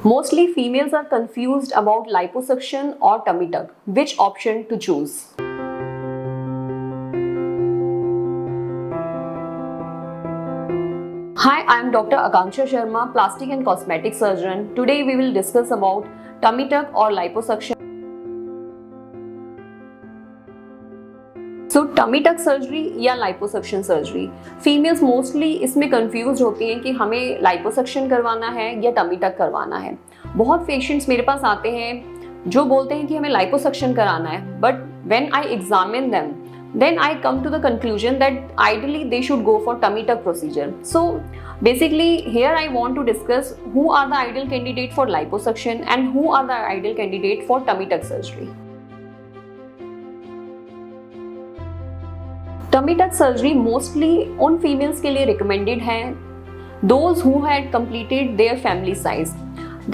Mostly females are confused about liposuction or tummy tuck. Which option to choose? Hi, I am Dr. Akanksha Sharma, plastic and cosmetic surgeon. Today we will discuss about tummy tuck or liposuction. So tummy tuck surgery या liposuction surgery, females mostly इसमें confuse होती हैं कि हमें liposuction करवाना है या tummy tuck करवाना है। बहुत पेशेंट्स मेरे पास आते हैं जो बोलते हैं कि हमें लाइपोसक्शन कराना है, but when I examine them then I come to the conclusion that ideally they should go for tummy tuck procedure. So basically here I want to discuss who are the ideal candidate for liposuction and who are the ideal candidate for tummy tuck surgery. Tummy tuck surgery mostly उन females के लिए recommended है those who had completed their family size.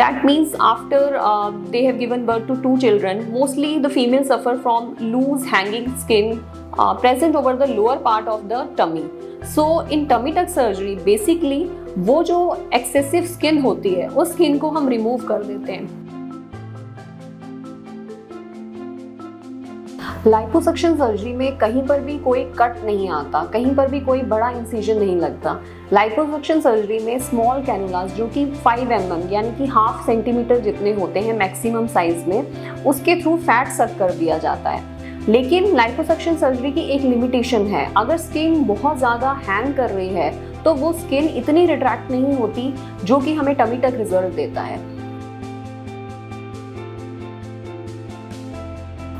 That means after they have given birth to 2 children, mostly the females suffer from loose hanging skin present over the lower part of the tummy. So in tummy tuck surgery basically वो जो excessive skin होती है उस skin को हम remove कर देते हैं. लाइपोसक्शन सर्जरी में कहीं पर भी कोई कट नहीं आता, कहीं पर भी कोई बड़ा इंसिजन नहीं लगता. लाइपोसक्शन सर्जरी में स्मॉल कैनुलास जो कि 5 mm यानी कि ½ सेंटीमीटर जितने होते हैं मैक्सिमम साइज में, उसके थ्रू फैट सक कर दिया जाता है. लेकिन लाइपोसक्शन सर्जरी की एक लिमिटेशन है, अगर स्किन बहुत ज़्यादा हैंग कर रही है तो वो स्किन इतनी रिट्रैक्ट नहीं होती जो कि हमें टमी टक रिजल्ट देता है.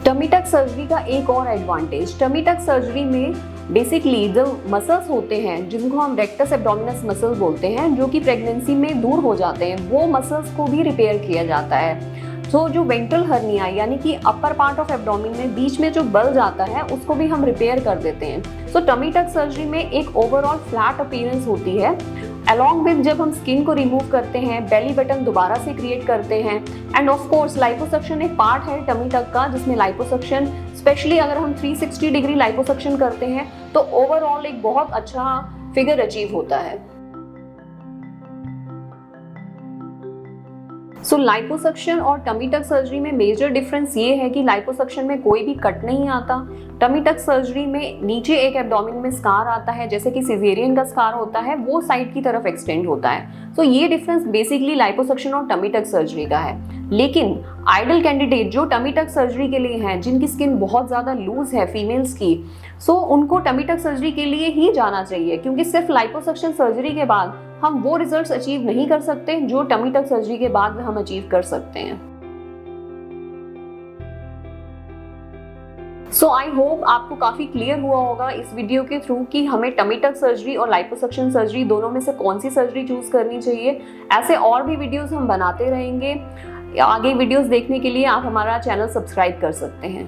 टमी टक सर्जरी का एक और एडवांटेज, टमी टक सर्जरी में बेसिकली जो मसल्स होते हैं जिनको हम रेक्टस एब्डोमिनस मसल बोलते हैं, जो कि प्रेगनेंसी में दूर हो जाते हैं, वो मसल्स को भी रिपेयर किया जाता है. तो जो वेंट्रल हर्निया यानी कि अपर पार्ट ऑफ एब्डोमिन में बीच में जो बल जाता है उसको भी हम रिपेयर कर देते हैं. सो टमी टक सर्जरी में एक ओवरऑल फ्लैट अपीयरेंस होती है. अलॉन्ग विद जब हम स्किन को रिमूव करते हैं, बेली बटन दोबारा से क्रिएट करते हैं, एंड ऑफ कोर्स लाइपोसक्शन एक पार्ट है टमी टक का जिसमें लाइपोसक्शन स्पेशली अगर हम 360 डिग्री लाइपोसक्शन करते हैं तो ओवरऑल एक बहुत अच्छा फिगर अचीव होता है. सो लाइपोसक्शन और टमी टक सर्जरी में मेजर डिफरेंस ये है कि लाइपोसक्शन में कोई भी कट नहीं आता. टमी टक सर्जरी में नीचे एक एब्डोमिन में स्कार आता है, जैसे कि सिजेरियन का स्कार होता है, वो साइड की तरफ एक्सटेंड होता है. सो ये डिफरेंस बेसिकली लाइपोसक्शन और टमी टक सर्जरी का है. लेकिन आइडल कैंडिडेट जो टमी टक सर्जरी के लिए हैं, जिनकी स्किन बहुत ज़्यादा लूज है फीमेल्स की, सो उनको टमी टक सर्जरी के लिए ही जाना चाहिए, क्योंकि सिर्फ लाइपोसक्शन सर्जरी के बाद हम वो रिजल्ट्स अचीव नहीं कर सकते जो टमी टक सर्जरी के बाद हम अचीव कर सकते हैं. सो आई होप आपको काफ़ी क्लियर हुआ होगा इस वीडियो के थ्रू कि हमें टमी टक सर्जरी और लाइपोसक्शन सर्जरी दोनों में से कौन सी सर्जरी चूज करनी चाहिए. ऐसे और भी वीडियोस हम बनाते रहेंगे. आगे वीडियोस देखने के लिए आप हमारा चैनल सब्सक्राइब कर सकते हैं.